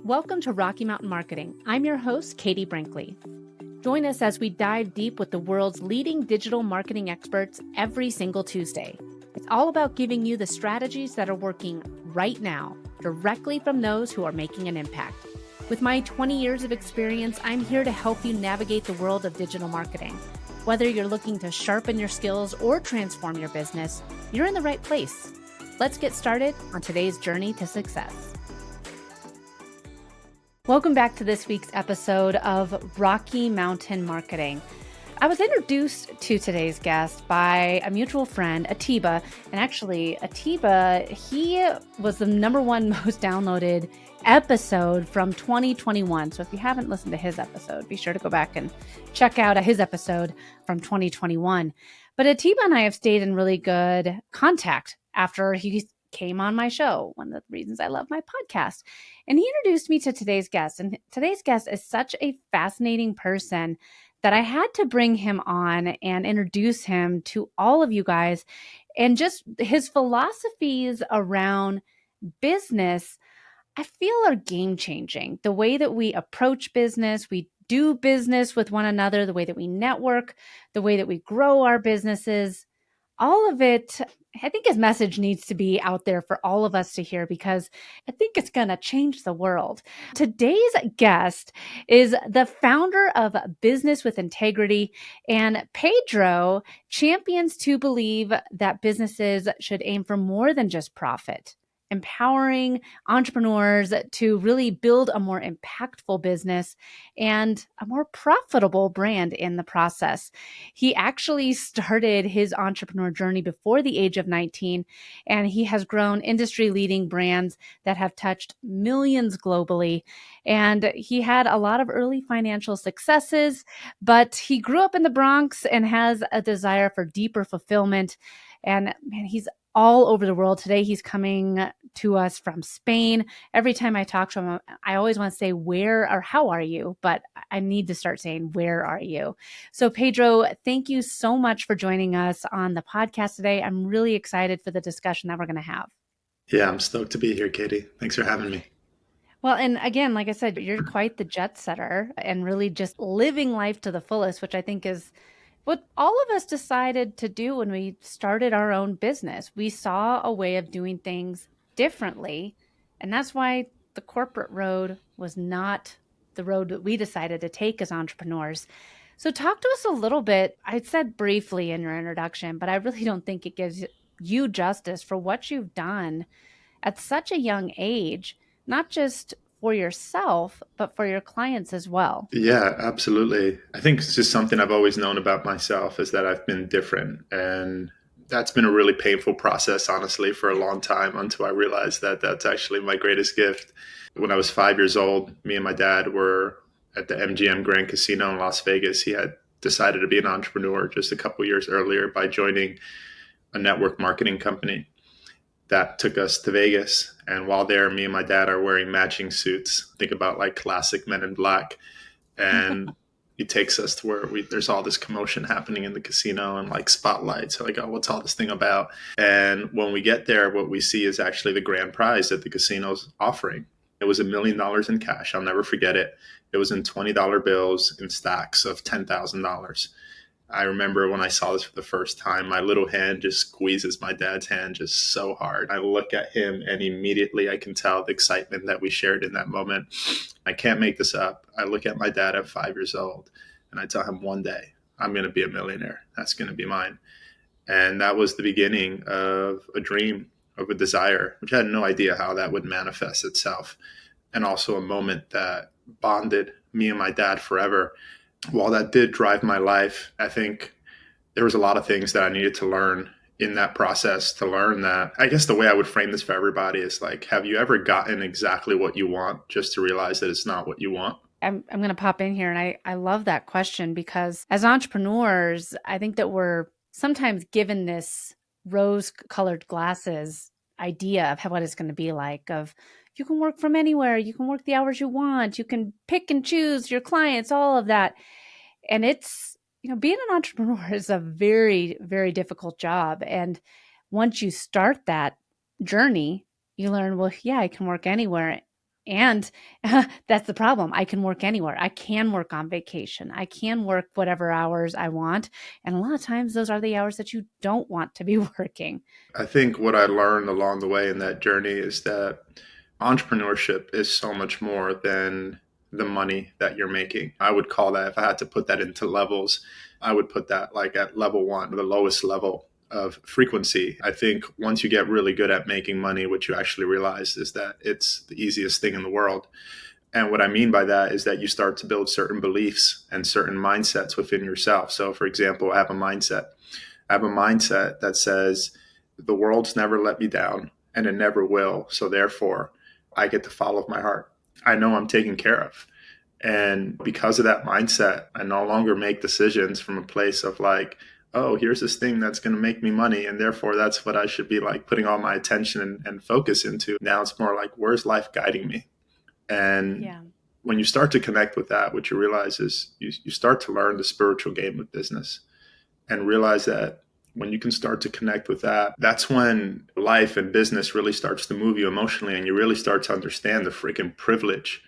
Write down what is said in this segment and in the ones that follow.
Welcome to Rocky Mountain Marketing. I'm your host, Katie Brinkley. Join us as we dive deep with the world's leading digital marketing experts every single Tuesday. It's all about giving you the strategies that are working right now, directly from those who are making an impact. With my 20 years of experience, I'm here to help you navigate the world of digital marketing. Whether you're looking to sharpen your skills or transform your business, you're in the right place. Let's get started on today's journey to success. Welcome back to this week's episode of Rocky Mountain Marketing. I was introduced to today's guest by a mutual friend, Atiba. And actually, Atiba, he was the number one most downloaded episode from 2021. So if you haven't listened to his episode, be sure to go back and check out his episode from 2021. But Atiba and I have stayed in really good contact after he came on my show, one of the reasons I love my podcast. And he introduced me to today's guest. And today's guest is such a fascinating person that I had to bring him on and introduce him to all of you guys. And just his philosophies around business, I feel are game changing. The way that we approach business, we do business with one another, the way that we network, the way that we grow our businesses, all of it. I think his message needs to be out there for all of us to hear because I think it's going to change the world. Today's guest is the founder of Business with Integrity, and Pedro champions to believe that businesses should aim for more than just profit, empowering entrepreneurs to really build a more impactful business and a more profitable brand in the process. He actually started his entrepreneur journey before the age of 19, and he has grown industry-leading brands that have touched millions globally. And he had a lot of early financial successes, but he grew up in the Bronx and has a desire for deeper fulfillment. And man, he's all over the world. Today, he's coming to us from Spain. Every time I talk to him, I always want to say, where or how are you? But I need to start saying, where are you? So Pedro, thank you so much for joining us on the podcast today. I'm really excited for the discussion that we're going to have. Yeah, I'm stoked to be here, Katie. Thanks for having me. Well, and again, like I said, you're quite the jet setter and really just living life to the fullest, which I think is what all of us decided to do when we started our own business. We saw a way of doing things differently. And that's why the corporate road was not the road that we decided to take as entrepreneurs. So talk to us a little bit. I said briefly in your introduction, but I really don't think it gives you justice for what you've done at such a young age, not just for yourself, but for your clients as well. Yeah, absolutely. I think it's just something I've always known about myself is that I've been different. And that's been a really painful process, honestly, for a long time until I realized that that's actually my greatest gift. When I was 5 years old, me and my dad were at the MGM Grand Casino in Las Vegas. He had decided to be an entrepreneur just a couple years earlier by joining a network marketing company that took us to Vegas. And while there, me and my dad are wearing matching suits. Think about like classic Men in Black. And he takes us to where there's all this commotion happening in the casino and like spotlights. So like, oh, what's all this thing about? And when we get there, what we see is actually the grand prize that the casino's offering. It was $1 million in cash. I'll never forget it. It was in $20 bills in stacks of $10,000. I remember when I saw this for the first time, my little hand just squeezes my dad's hand just so hard. I look at him and immediately I can tell the excitement that we shared in that moment. I can't make this up. I look at my dad at 5 years old and I tell him, one day I'm going to be a millionaire. That's going to be mine. And that was the beginning of a dream, of a desire, which I had no idea how that would manifest itself. And also a moment that bonded me and my dad forever. While that did drive my life, I think there was a lot of things that I needed to learn in that process to learn that. I guess the way I would frame this for everybody is like, have you ever gotten exactly what you want just to realize that it's not what you want? I'm going to pop in here, and I love that question because as entrepreneurs, I think that we're sometimes given this rose-colored glasses idea of what it's going to be like, of you can work from anywhere, you can work the hours you want, you can pick and choose your clients, all of that. And it's, being an entrepreneur is a very, very difficult job. And once you start that journey, you learn, well, yeah, I can work anywhere. And that's the problem. I can work anywhere. I can work on vacation. I can work whatever hours I want. And a lot of times those are the hours that you don't want to be working. I think what I learned along the way in that journey is that entrepreneurship is so much more than the money that you're making. I would call that, if I had to put that into levels, I would put that like at level one, the lowest level of frequency. I think once you get really good at making money, what you actually realize is that it's the easiest thing in the world. And what I mean by that is that you start to build certain beliefs and certain mindsets within yourself. So, for example, I have a mindset. I have a mindset that says, the world's never let me down and it never will. So, therefore, I get to follow my heart. I know I'm taken care of. And because of that mindset, I no longer make decisions from a place of like, oh, here's this thing that's going to make me money. And therefore, that's what I should be like putting all my attention and focus into. Now it's more like, where's life guiding me? And Yeah. when you start to connect with that, what you realize is you start to learn the spiritual game of business and realize that when you can start to connect with that, that's when life and business really starts to move you emotionally, and you really start to understand the freaking privilege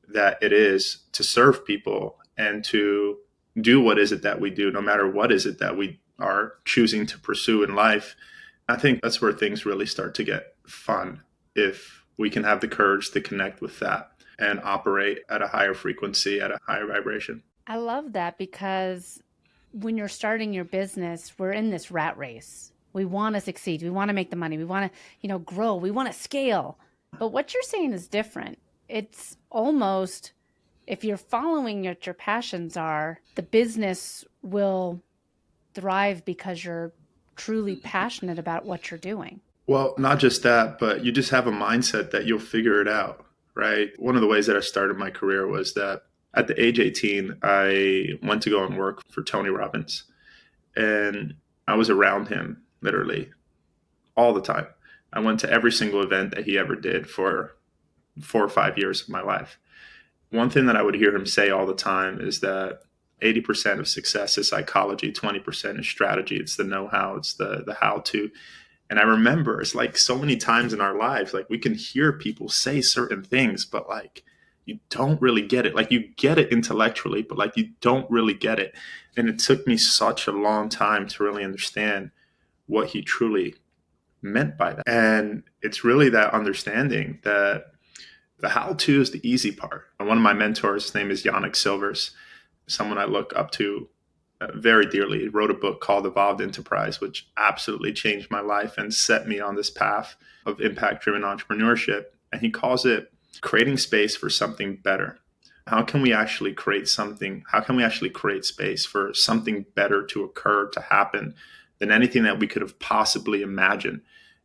that it is to serve people and to do what is it that we do, no matter what is it that we are choosing to pursue in life. I think that's where things really start to get fun, if we can have the courage to connect with that and operate at a higher frequency, at a higher vibration. I love that because when you're starting your business, we're in this rat race. We want to succeed. We want to make the money. We want to, grow. We want to scale. But what you're saying is different. It's almost, if you're following what your passions are, the business will thrive because you're truly passionate about what you're doing. Well, not just that, but you just have a mindset that you'll figure it out, right? One of the ways that I started my career was that at the age 18, I went to go and work for Tony Robbins. And I was around him literally all the time. I went to every single event that he ever did for 4 or 5 years of my life. One thing that I would hear him say all the time is that 80% of success is psychology, 20% is strategy. It's the know-how, it's the how-to. And I remember it's like so many times in our lives, like we can hear people say certain things, but like you don't really get it. Like you get it intellectually, but like you don't really get it. And it took me such a long time to really understand what he truly meant by that. And it's really that understanding that the how to is the easy part. And one of my mentors, his name is Yannick Silvers, someone I look up to very dearly. He wrote a book called Evolved Enterprise, which absolutely changed my life and set me on this path of impact driven entrepreneurship. And he calls it creating space for something better. How can we actually create something? How can we actually create space for something better to occur, to happen, than anything that we could have possibly imagined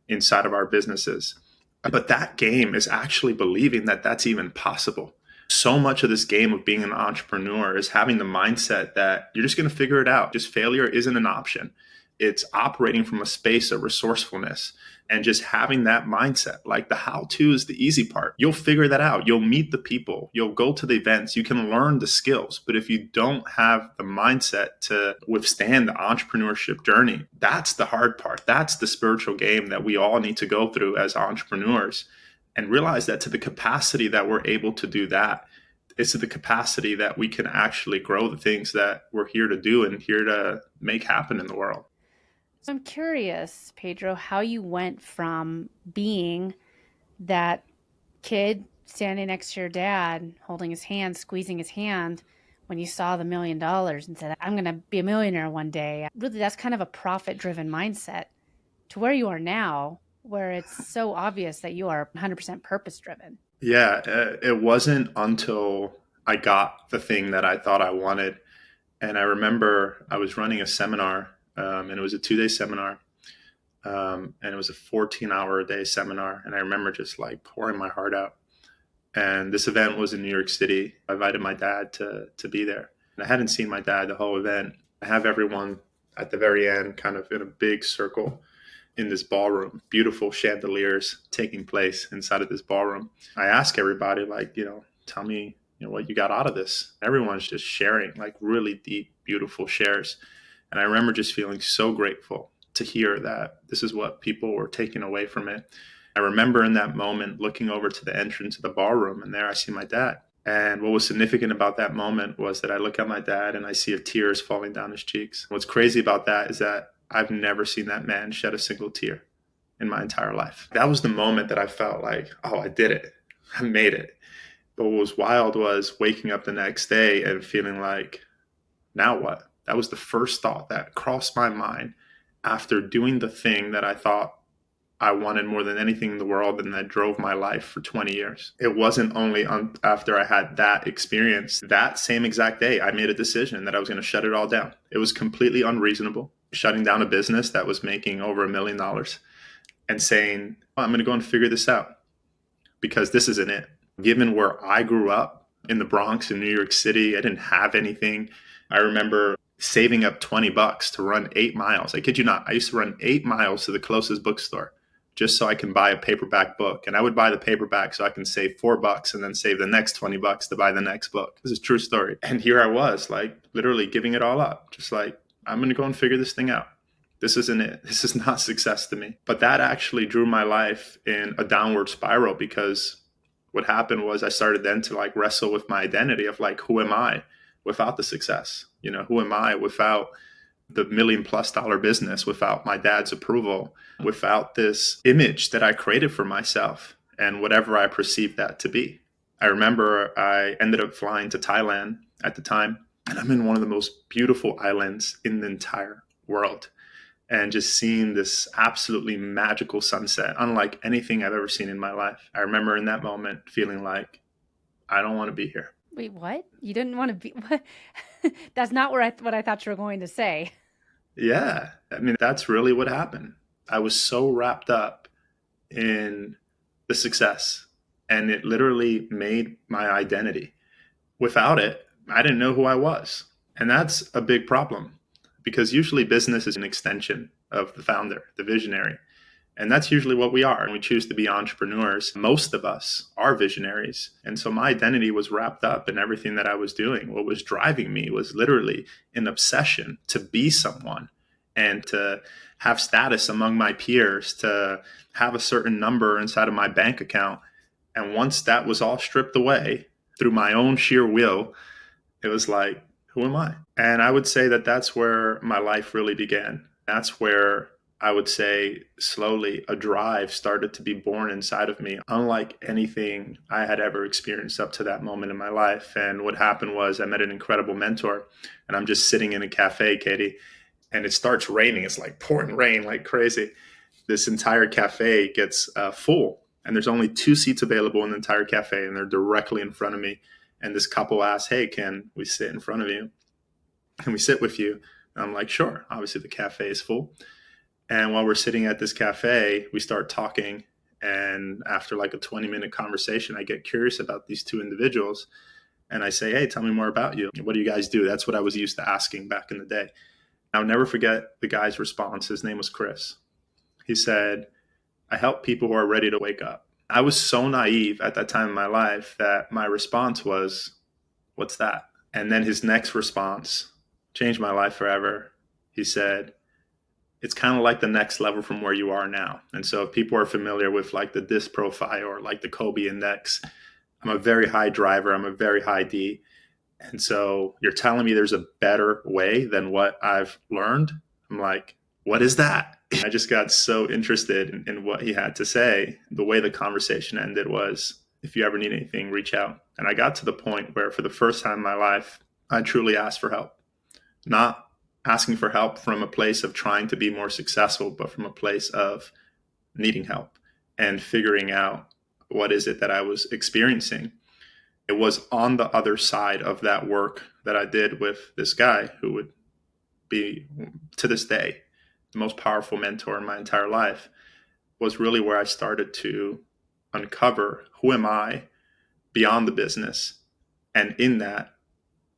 inside of our businesses? But that game is actually believing that that's even possible. So much of this game of being an entrepreneur is having the mindset that you're just going to figure it out. Just failure isn't an option. It's operating from a space of resourcefulness and just having that mindset. Like the how to is the easy part. You'll figure that out. You'll meet the people. You'll go to the events. You can learn the skills. But if you don't have the mindset to withstand the entrepreneurship journey, that's the hard part. That's the spiritual game that we all need to go through as entrepreneurs, and realize that to the capacity that we're able to do that, it's to the capacity that we can actually grow the things that we're here to do and here to make happen in the world. So I'm curious, Pedro, how you went from being that kid standing next to your dad, holding his hand, squeezing his hand when you saw the $1 million and said, I'm going to be a millionaire one day. Really, that's kind of a profit driven mindset, to where you are now, where it's so obvious that you are 100% purpose driven. Yeah, it wasn't until I got the thing that I thought I wanted. And I remember I was running a seminar, and it was a 2 day seminar. And it was a 14-hour a day seminar. And I remember just like pouring my heart out. And this event was in New York City. I invited my dad to be there. And I hadn't seen my dad the whole event. I have everyone at the very end kind of in a big circle in this ballroom, beautiful chandeliers taking place inside of this ballroom. I ask everybody, like, tell me, what you got out of this. Everyone's just sharing like really deep, beautiful shares. And I remember just feeling so grateful to hear that this is what people were taking away from it. I remember in that moment looking over to the entrance of the ballroom, and there I see my dad. And what was significant about that moment was that I look at my dad and I see tears falling down his cheeks. What's crazy about that is that I've never seen that man shed a single tear in my entire life. That was the moment that I felt like, oh, I did it. I made it. But what was wild was waking up the next day and feeling like, now what? That was the first thought that crossed my mind after doing the thing that I thought I wanted more than anything in the world and that drove my life for 20 years. It wasn't only after I had that experience, that same exact day, I made a decision that I was going to shut it all down. It was completely unreasonable, shutting down a business that was making over $1 million and saying, oh, I'm going to go and figure this out because this isn't it. Given where I grew up in the Bronx in New York City, I didn't have anything. I remember saving up $20 to run 8 miles. I kid you not. I used to run 8 miles to the closest bookstore just so I can buy a paperback book. And I would buy the paperback so I can save $4 and then save the next $20 to buy the next book. This is a true story. And here I was, like literally giving it all up. Just like, I'm going to go and figure this thing out. This isn't it. This is not success to me. But that actually drew my life in a downward spiral because what happened was I started then to like wrestle with my identity of like, who am I without the success? You know, who am I without the $1 million+ business, without my dad's approval, without this image that I created for myself and whatever I perceived that to be. I remember I ended up flying to Thailand at the time, and I'm in one of the most beautiful islands in the entire world. And just seeing this absolutely magical sunset, unlike anything I've ever seen in my life. I remember in that moment feeling like, I don't want to be here. Wait, what? You didn't want to be what? That's not what I thought you were going to say. Yeah, I mean, that's really what happened. I was so wrapped up in the success, and it literally made my identity. Without it, I didn't know who I was. And that's a big problem because usually business is an extension of the founder, the visionary. And that's usually what we are. And we choose to be entrepreneurs. Most of us are visionaries. And so my identity was wrapped up in everything that I was doing. What was driving me was literally an obsession to be someone and to have status among my peers, to have a certain number inside of my bank account. And once that was all stripped away through my own sheer will, it was like, who am I? And I would say that that's where my life really began. That's where I would say slowly a drive started to be born inside of me, unlike anything I had ever experienced up to that moment in my life. And what happened was I met an incredible mentor, and I'm just sitting in a cafe, Katie, and it starts raining. It's like pouring rain like crazy. This entire cafe gets full, and there's only 2 seats available in the entire cafe, and they're directly in front of me. And this couple asks, hey, can we sit in front of you? Can we sit with you? And I'm like, sure. Obviously, the cafe is full. And while we're sitting at this cafe, we start talking. And after like a 20-minute conversation, I get curious about these 2 individuals. And I say, hey, tell me more about you. What do you guys do? That's what I was used to asking back in the day. I'll never forget the guy's response. His name was Chris. He said, I help people who are ready to wake up. I was so naive at that time in my life that my response was, what's that? And then his next response changed my life forever. He said, it's kind of like the next level from where you are now. And so if people are familiar with like the DISC profile or like the Kolbe index, I'm a very high driver. I'm a very high D. And so you're telling me there's a better way than what I've learned? I'm like, what is that? I just got so interested in what he had to say. The way the conversation ended was, if you ever need anything, reach out. And I got to the point where for the first time in my life, I truly asked for help. Not asking for help from a place of trying to be more successful, but from a place of needing help and figuring out what is it that I was experiencing. It was on the other side of that work that I did with this guy who would be, to this day, the most powerful mentor in my entire life, was really where I started to uncover who am I beyond the business. And in that,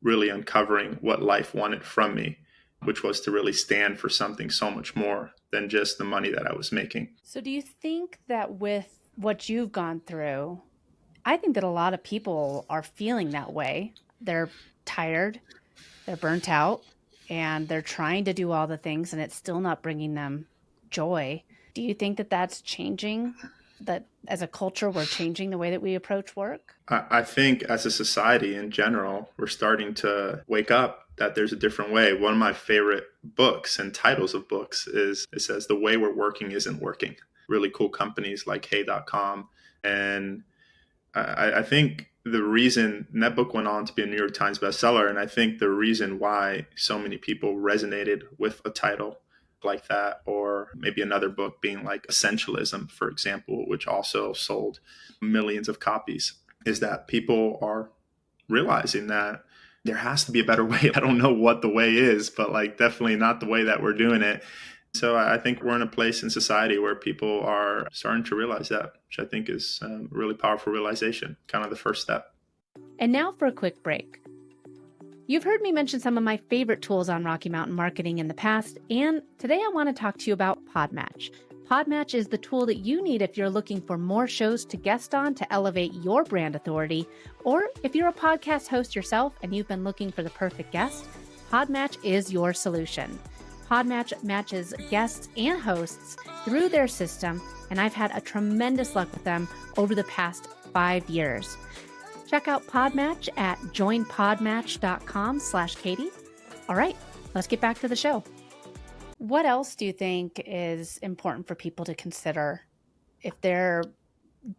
really uncovering what life wanted from me, which was to really stand for something so much more than just the money that I was making. So do you think that with what you've gone through, I think that a lot of people are feeling that way. They're tired, they're burnt out, and they're trying to do all the things and it's still not bringing them joy. Do you think that that's changing? that as a culture, we're changing the way that we approach work? I think as a society in general, we're starting to wake up that there's a different way. One of my favorite books and titles of books is it says The Way We're Working Isn't Working. Really cool companies like Hey.com. And I think the reason, and that book went on to be a New York Times bestseller, and I think the reason why so many people resonated with a title like that, or maybe another book being like Essentialism, for example, which also sold millions of copies, is that people are realizing that there has to be a better way. I don't know what the way is, but like definitely not the way that we're doing it. So I think we're in a place in society where people are starting to realize that, which I think is a really powerful realization, kind of the first step. And now for a quick break. You've heard me mention some of my favorite tools on Rocky Mountain Marketing in the past, and today I want to talk to you about Podmatch. Podmatch is the tool that you need if you're looking for more shows to guest on to elevate your brand authority, or if you're a podcast host yourself and you've been looking for the perfect guest, Podmatch is your solution. Podmatch matches guests and hosts through their system, and I've had a tremendous luck with them over the past 5 years. Check out Podmatch at joinpodmatch.com/Katie. All right, let's get back to the show. What else do you think is important for people to consider if they're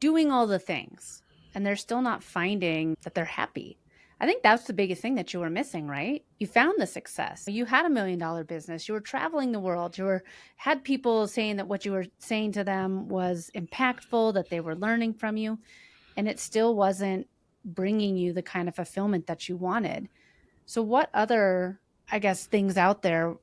doing all the things and they're still not finding that they're happy? I think that's the biggest thing that you were missing, right? You found the success. You had $1 million business. You were traveling the world. Had people saying that what you were saying to them was impactful, that they were learning from you, and it still wasn't bringing you the kind of fulfillment that you wanted. So what other, I guess, things out there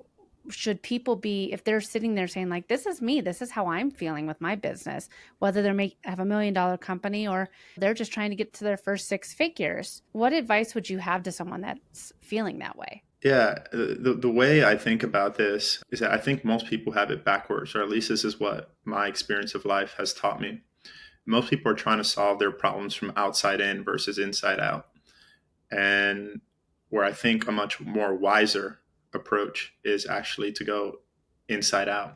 should people be, if they're sitting there saying like, this is me, this is how I'm feeling with my business, whether they have $1 million company or they're just trying to get to their first 6 figures, what advice would you have to someone that's feeling that way? Yeah, the way I think about this is that I think most people have it backwards, or at least this is what my experience of life has taught me. Most people are trying to solve their problems from outside in versus inside out. And where I think a much more wiser approach is actually to go inside out.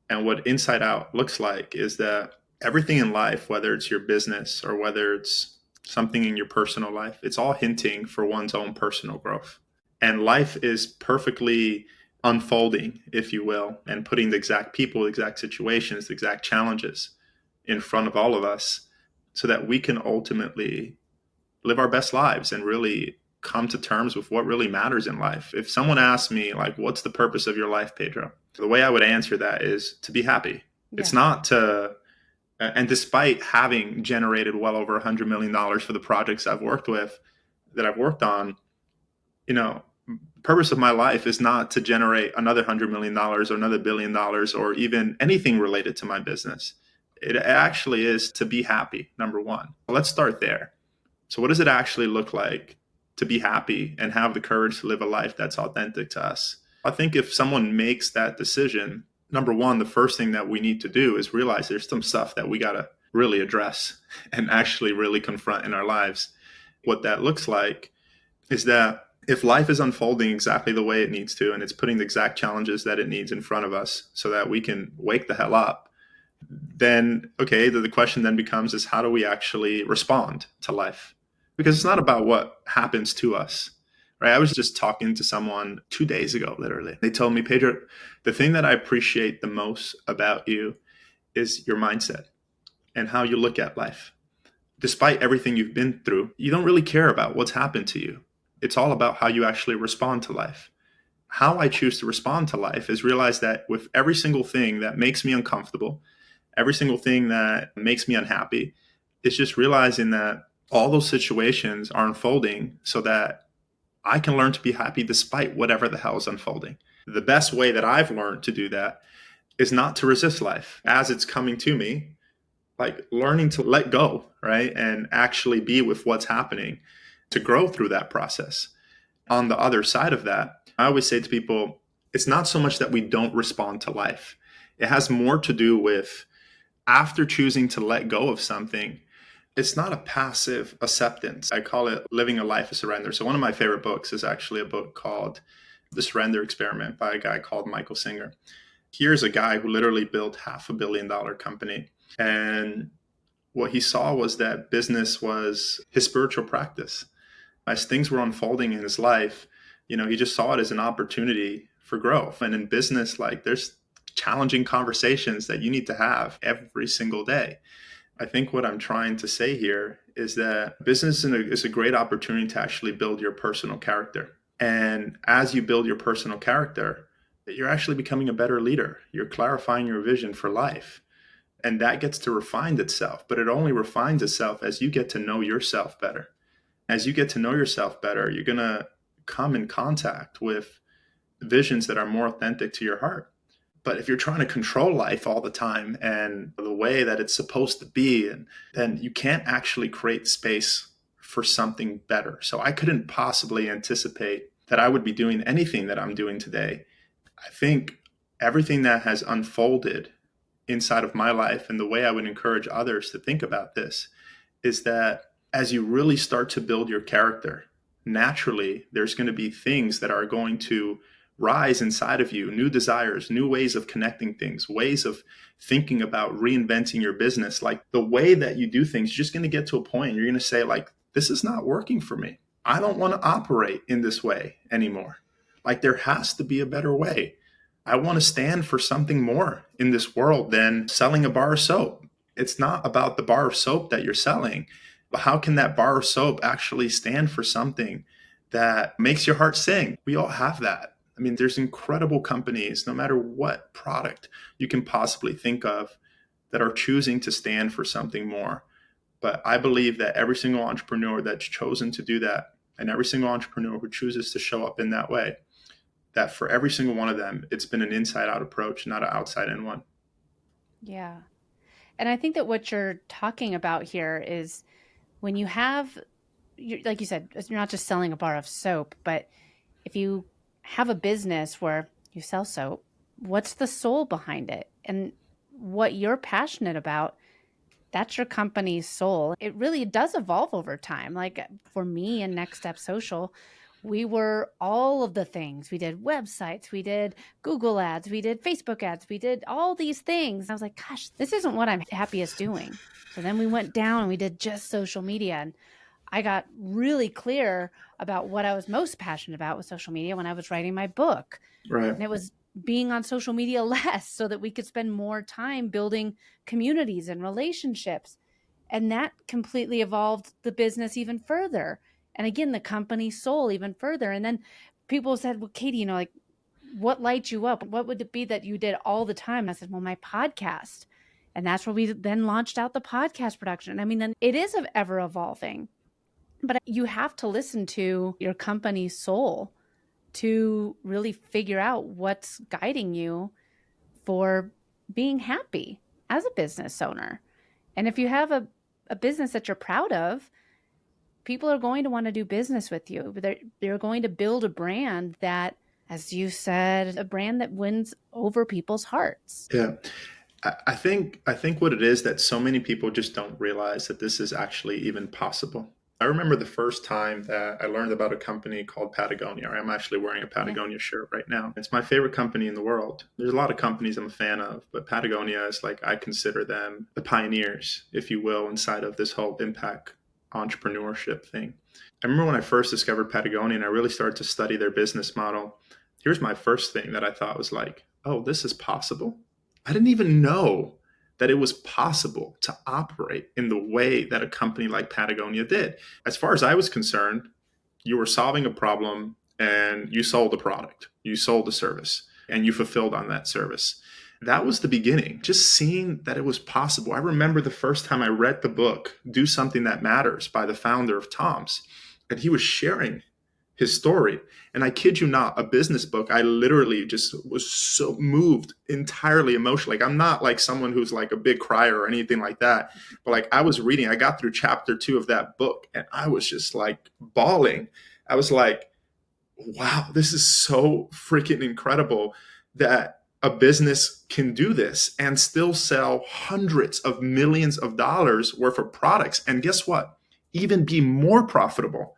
And what inside out looks like is that everything in life, whether it's your business or whether it's something in your personal life, it's all hinting for one's own personal growth. And life is perfectly unfolding, if you will, and putting the exact people, the exact situations, the exact challenges in front of all of us so that we can ultimately live our best lives and really come to terms with what really matters in life. If someone asks me, like, what's the purpose of your life, Pedro? The way I would answer that is to be happy. Yeah. It's not to, and despite having generated well over $100 million for the projects I've worked on, the purpose of my life is not to generate another $100 million or another $1 billion or even anything related to my business. It actually is to be happy, number one. Let's start there. So what does it actually look like to be happy and have the courage to live a life that's authentic to us? I think if someone makes that decision, number one, the first thing that we need to do is realize there's some stuff that we got to really address and actually really confront in our lives. What that looks like is that if life is unfolding exactly the way it needs to, and it's putting the exact challenges that it needs in front of us so that we can wake the hell up, then, okay, the question then becomes is how do we actually respond to life? Because it's not about what happens to us, right? I was just talking to someone 2 days ago, literally. They told me, Pedro, the thing that I appreciate the most about you is your mindset and how you look at life. Despite everything you've been through, you don't really care about what's happened to you. It's all about how you actually respond to life. How I choose to respond to life is realize that with every single thing that makes me uncomfortable, every single thing that makes me unhappy, it's just realizing that all those situations are unfolding so that I can learn to be happy despite whatever the hell is unfolding. The best way that I've learned to do that is not to resist life as it's coming to me, like learning to let go, right? And actually be with what's happening to grow through that process. On the other side of that, I always say to people, it's not so much that we don't respond to life. It has more to do with after choosing to let go of something, it's not a passive acceptance. I call it living a life of surrender. So one of my favorite books is actually a book called The Surrender Experiment by a guy called Michael Singer. Here's a guy who literally built $500 million company. And what he saw was that business was his spiritual practice. As things were unfolding in his life, he just saw it as an opportunity for growth. And in business, like, there's challenging conversations that you need to have every single day. I think what I'm trying to say here is that business is a great opportunity to actually build your personal character. And as you build your personal character, you're actually becoming a better leader. You're clarifying your vision for life. And that gets to refine itself, but it only refines itself as you get to know yourself better. As you get to know yourself better, you're going to come in contact with visions that are more authentic to your heart. But if you're trying to control life all the time and the way that it's supposed to be, then you can't actually create space for something better. So I couldn't possibly anticipate that I would be doing anything that I'm doing today. I think everything that has unfolded inside of my life, and the way I would encourage others to think about this, is that as you really start to build your character, naturally, there's going to be things that are going to rise inside of you, new desires, new ways of connecting things, ways of thinking about reinventing your business. Like, the way that you do things, you're just going to get to a point, you're going to say, like, this is not working for me. I don't want to operate in this way anymore. Like, there has to be a better way. I want to stand for something more in this world than selling a bar of soap. It's not about the bar of soap that you're selling, but how can that bar of soap actually stand for something that makes your heart sing? We all have that. I mean, there's incredible companies, no matter what product you can possibly think of, that are choosing to stand for something more. But I believe that every single entrepreneur that's chosen to do that, and every single entrepreneur who chooses to show up in that way, that for every single one of them, it's been an inside-out approach, not an outside-in one. Yeah. And I think that what you're talking about here is when you have, like you said, you're not just selling a bar of soap, but if you have a business where you sell soap, what's the soul behind it? And what you're passionate about, that's your company's soul. It really does evolve over time. Like for me and Next Step Social, we were all of the things. We did websites, we did Google ads, we did Facebook ads, we did all these things. I was like, gosh, this isn't what I'm happiest doing. So then we went down and we did just social media. And I got really clear about what I was most passionate about with social media when I was writing my book. Right. And it was being on social media less so that we could spend more time building communities and relationships. And that completely evolved the business even further. And again, the company soul even further. And then people said, well, Katie, like, what lights you up? What would it be that you did all the time? And I said, well, my podcast. And that's where we then launched out the podcast production. I mean, then it is ever evolving, but you have to listen to your company's soul to really figure out what's guiding you for being happy as a business owner. And if you have a business that you're proud of, people are going to want to do business with you. They're going to build a brand that, as you said, a brand that wins over people's hearts. Yeah. I think what it is that so many people just don't realize that this is actually even possible. I remember the first time that I learned about a company called Patagonia. I'm actually wearing a Patagonia shirt right now. It's my favorite company in the world. There's a lot of companies I'm a fan of, but Patagonia is, like, I consider them the pioneers, if you will, inside of this whole impact entrepreneurship thing. I remember when I first discovered Patagonia and I really started to study their business model. Here's my first thing that I thought was like, oh, this is possible. I didn't even know that it was possible to operate in the way that a company like Patagonia did. As far as I was concerned, you were solving a problem and you sold a product, you sold a service, and you fulfilled on that service. That was the beginning, just seeing that it was possible. I remember the first time I read the book, Do Something That Matters, by the founder of Tom's, and he was sharing his story. And I kid you not, a business book, I literally just was so moved, entirely emotional. Like, I'm not like someone who's like a big crier or anything like that. But like, I was reading, I got through chapter 2 of that book and I was just like bawling. I was like, wow, this is so freaking incredible that a business can do this and still sell hundreds of millions of dollars worth of products. And guess what? Even be more profitable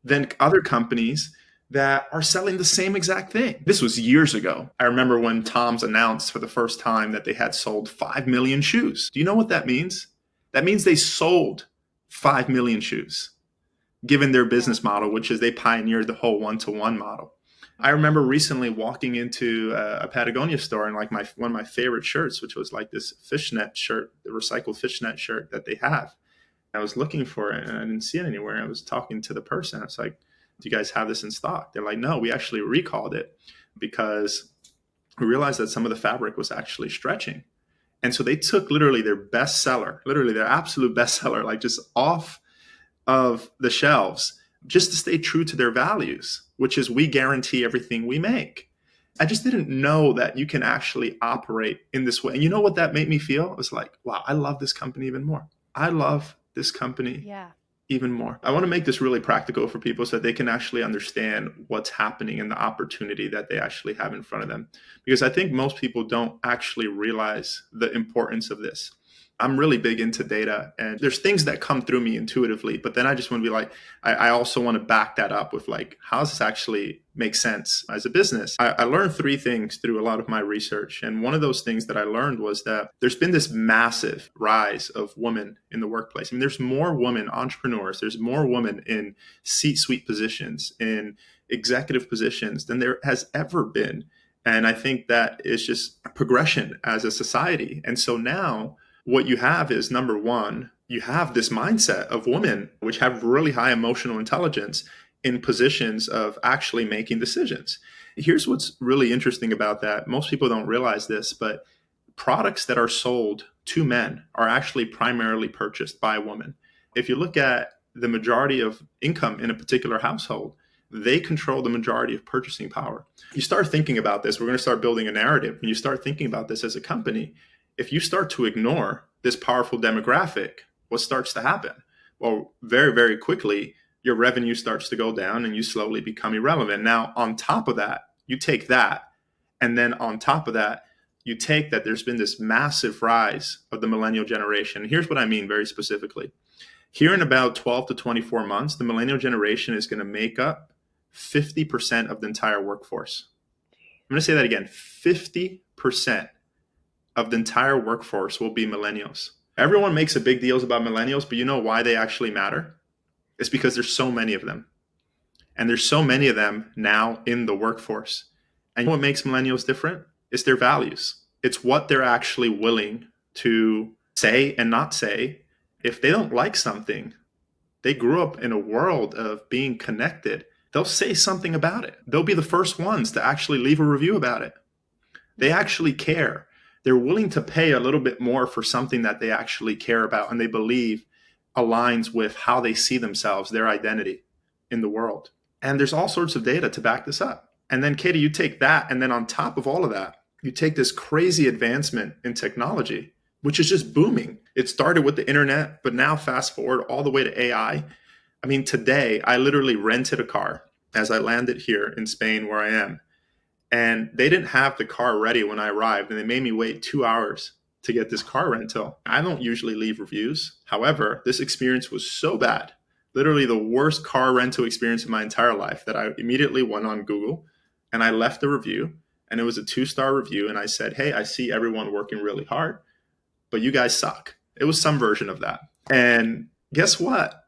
than other companies that are selling the same exact thing. This was years ago. I remember when Tom's announced for the first time that they had sold 5 million shoes. Do you know what that means? That means they sold 5 million shoes, given their business model, which is they pioneered the whole one-to-one model. I remember recently walking into a Patagonia store and like one of my favorite shirts, which was like this fishnet shirt, the recycled fishnet shirt that they have. I was looking for it and I didn't see it anywhere. I was talking to the person. I was like, do you guys have this in stock? They're like, no, we actually recalled it because we realized that some of the fabric was actually stretching. And so they took literally their best seller, literally their absolute best seller, like just off of the shelves, just to stay true to their values, which is we guarantee everything we make. I just didn't know that you can actually operate in this way. And you know what that made me feel? It was like, wow, I love this company even more. I love this company even more. I want to make this really practical for people so that they can actually understand what's happening and the opportunity that they actually have in front of them. Because I think most people don't actually realize the importance of this. I'm really big into data and there's things that come through me intuitively, but then I just want to be like, I also want to back that up with like, how does this actually make sense as a business? I learned 3 things through a lot of my research. And one of those things that I learned was that there's been this massive rise of women in the workplace. I mean, there's more women entrepreneurs, there's more women in C-suite positions, in executive positions than there has ever been. And I think that is just a progression as a society. And so now, what you have is, number one, you have this mindset of women, which have really high emotional intelligence in positions of actually making decisions. Here's what's really interesting about that. Most people don't realize this, but products that are sold to men are actually primarily purchased by women. If you look at the majority of income in a particular household, they control the majority of purchasing power. You start thinking about this, we're going to start building a narrative. When you start thinking about this as a company, if you start to ignore this powerful demographic, what starts to happen? Well, very, very quickly, your revenue starts to go down and you slowly become irrelevant. Now, on top of that, you take that. And then on top of that, you take that there's been this massive rise of the millennial generation. Here's what I mean very specifically. Here in about 12 to 24 months, the millennial generation is going to make up 50% of the entire workforce. I'm going to say that again, 50% of the entire workforce will be millennials. Everyone makes a big deal about millennials, but you know why they actually matter? It's because there's so many of them. And there's so many of them now in the workforce. And what makes millennials different? It's their values. It's what they're actually willing to say and not say. If they don't like something, they grew up in a world of being connected. They'll say something about it. They'll be the first ones to actually leave a review about it. They actually care. They're willing to pay a little bit more for something that they actually care about and they believe aligns with how they see themselves, their identity in the world. And there's all sorts of data to back this up. And then, Katie, you take that, and then on top of all of that, you take this crazy advancement in technology, which is just booming. It started with the internet, but now fast forward all the way to AI. I mean, today, I literally rented a car as I landed here in Spain where I am. And they didn't have the car ready when I arrived, and they made me wait 2 hours to get this car rental. I don't usually leave reviews. However, this experience was so bad, literally the worst car rental experience of my entire life, that I immediately went on Google and I left a review, and it was a 2-star review. And I said, hey, I see everyone working really hard, but you guys suck. It was some version of that. And guess what?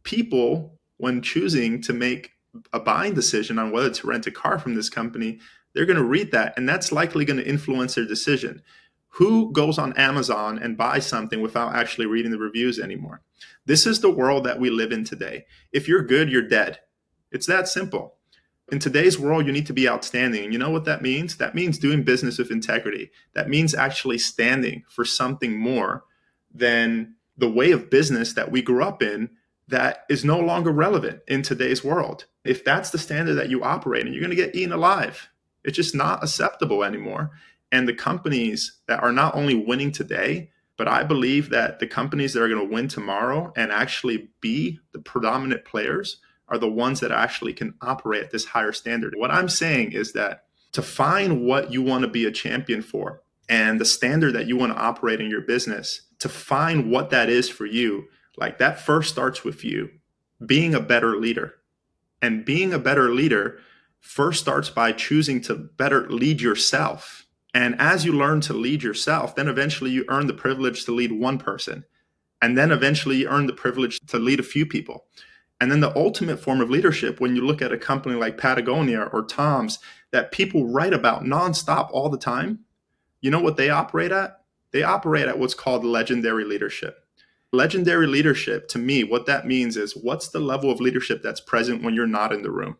People, when choosing to make a buying decision on whether to rent a car from this company, they're going to read that, and that's likely going to influence their decision. Who goes on Amazon and buys something without actually reading the reviews anymore? This is the world that we live in today. If you're good, you're dead. It's that simple. In today's world, you need to be outstanding. And you know what that means? That means doing business with integrity. That means actually standing for something more than the way of business that we grew up in that is no longer relevant in today's world. If that's the standard that you operate in, you're going to get eaten alive. It's just not acceptable anymore. And the companies that are not only winning today, but I believe that the companies that are going to win tomorrow and actually be the predominant players are the ones that actually can operate at this higher standard. What I'm saying is that to find what you want to be a champion for and the standard that you want to operate in your business, to find what that is for you, like that first starts with you being a better leader. And being a better leader first starts by choosing to better lead yourself. And as you learn to lead yourself, then eventually you earn the privilege to lead one person. And then eventually you earn the privilege to lead a few people. And then the ultimate form of leadership, when you look at a company like Patagonia or Tom's that people write about nonstop all the time, you know what they operate at? They operate at what's called legendary leadership. Legendary leadership, to me, what that means is what's the level of leadership that's present when you're not in the room?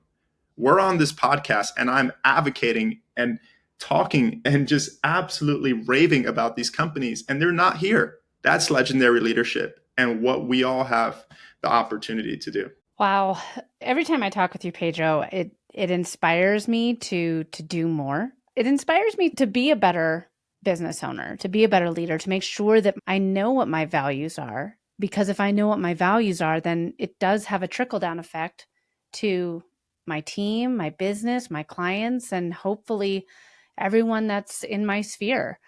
We're on this podcast and I'm advocating and talking and just absolutely raving about these companies and they're not here. That's legendary leadership and what we all have the opportunity to do. Wow. Every time I talk with you, Pedro, it inspires me to do more. It inspires me to be a better business owner, to be a better leader, to make sure that I know what my values are. Because if I know what my values are, then it does have a trickle-down effect to my team, my business, my clients, and hopefully everyone that's in my sphere.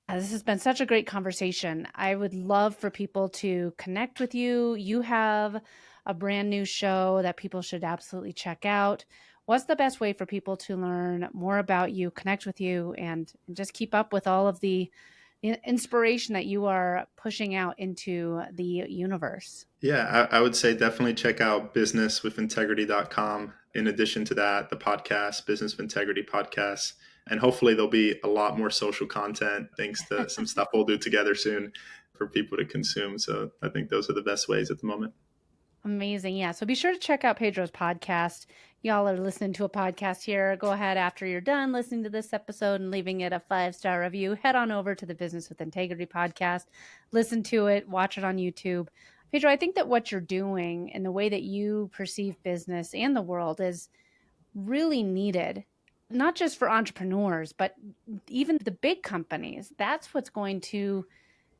This has been such a great conversation. I would love for people to connect with you. You have a brand new show that people should absolutely check out. What's the best way for people to learn more about you, connect with you, and just keep up with all of the inspiration that you are pushing out into the universe? Yeah, I would say definitely check out businesswithintegrity.com. In addition to that, the podcast, Business with Integrity podcast. And hopefully there'll be a lot more social content thanks to some stuff we'll do together soon for people to consume. So I think those are the best ways at the moment. Amazing. Yeah. So be sure to check out Pedro's podcast. Y'all are listening to a podcast here. Go ahead after you're done listening to this episode and leaving it a 5-star review. Head on over to the Business with Integrity podcast. Listen to it. Watch it on YouTube. Pedro, I think that what you're doing and the way that you perceive business and the world is really needed, not just for entrepreneurs, but even the big companies. That's what's going to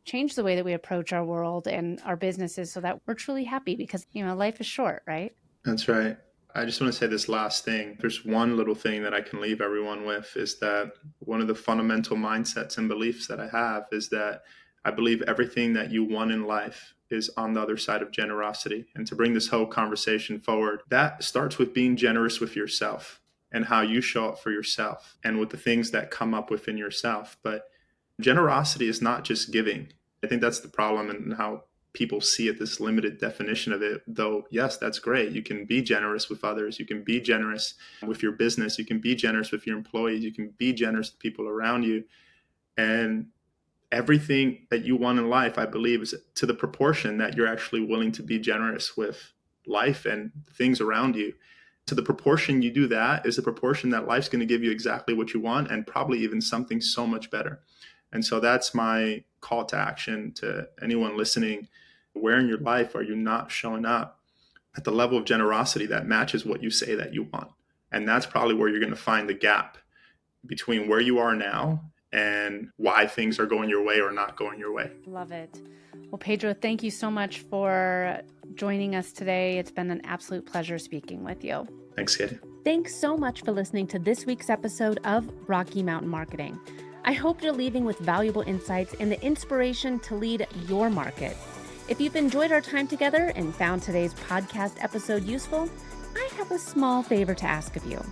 change the way that we approach our world and our businesses so that we're truly happy because, life is short, right? That's right. I just want to say this last thing. There's one little thing that I can leave everyone with is that one of the fundamental mindsets and beliefs that I have is that I believe everything that you want in life is on the other side of generosity. And to bring this whole conversation forward, that starts with being generous with yourself and how you show up for yourself and with the things that come up within yourself. But generosity is not just giving. I think that's the problem and how people see it, this limited definition of it. Though, yes, that's great. You can be generous with others. You can be generous with your business. You can be generous with your employees. You can be generous to people around you. And everything that you want in life, I believe, is to the proportion that you're actually willing to be generous with life and things around you. To the proportion you do that is the proportion that life's going to give you exactly what you want and probably even something so much better. And so that's my call to action to anyone listening. Where in your life are you not showing up at the level of generosity that matches what you say that you want? And that's probably where you're going to find the gap between where you are now and why things are going your way or not going your way. Love it. Well, Pedro, thank you so much for joining us today. It's been an absolute pleasure speaking with you. Thanks, Katie. Thanks so much for listening to this week's episode of Rocky Mountain Marketing. I hope you're leaving with valuable insights and the inspiration to lead your market. If you've enjoyed our time together and found today's podcast episode useful, I have a small favor to ask of you.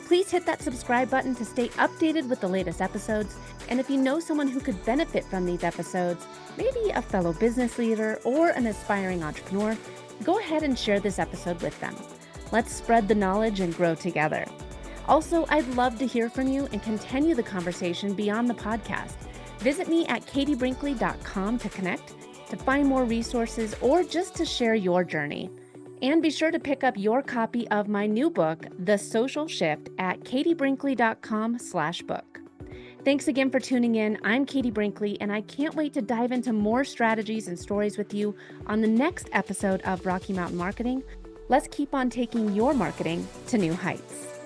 Please hit that subscribe button to stay updated with the latest episodes. And if you know someone who could benefit from these episodes, maybe a fellow business leader or an aspiring entrepreneur, go ahead and share this episode with them. Let's spread the knowledge and grow together. Also, I'd love to hear from you and continue the conversation beyond the podcast. Visit me at katiebrinkley.com to connect, to find more resources, or just to share your journey. And be sure to pick up your copy of my new book, The Social Shift, at katiebrinkley.com/book. Thanks again for tuning in. I'm Katie Brinkley, and I can't wait to dive into more strategies and stories with you on the next episode of Rocky Mountain Marketing. Let's keep on taking your marketing to new heights.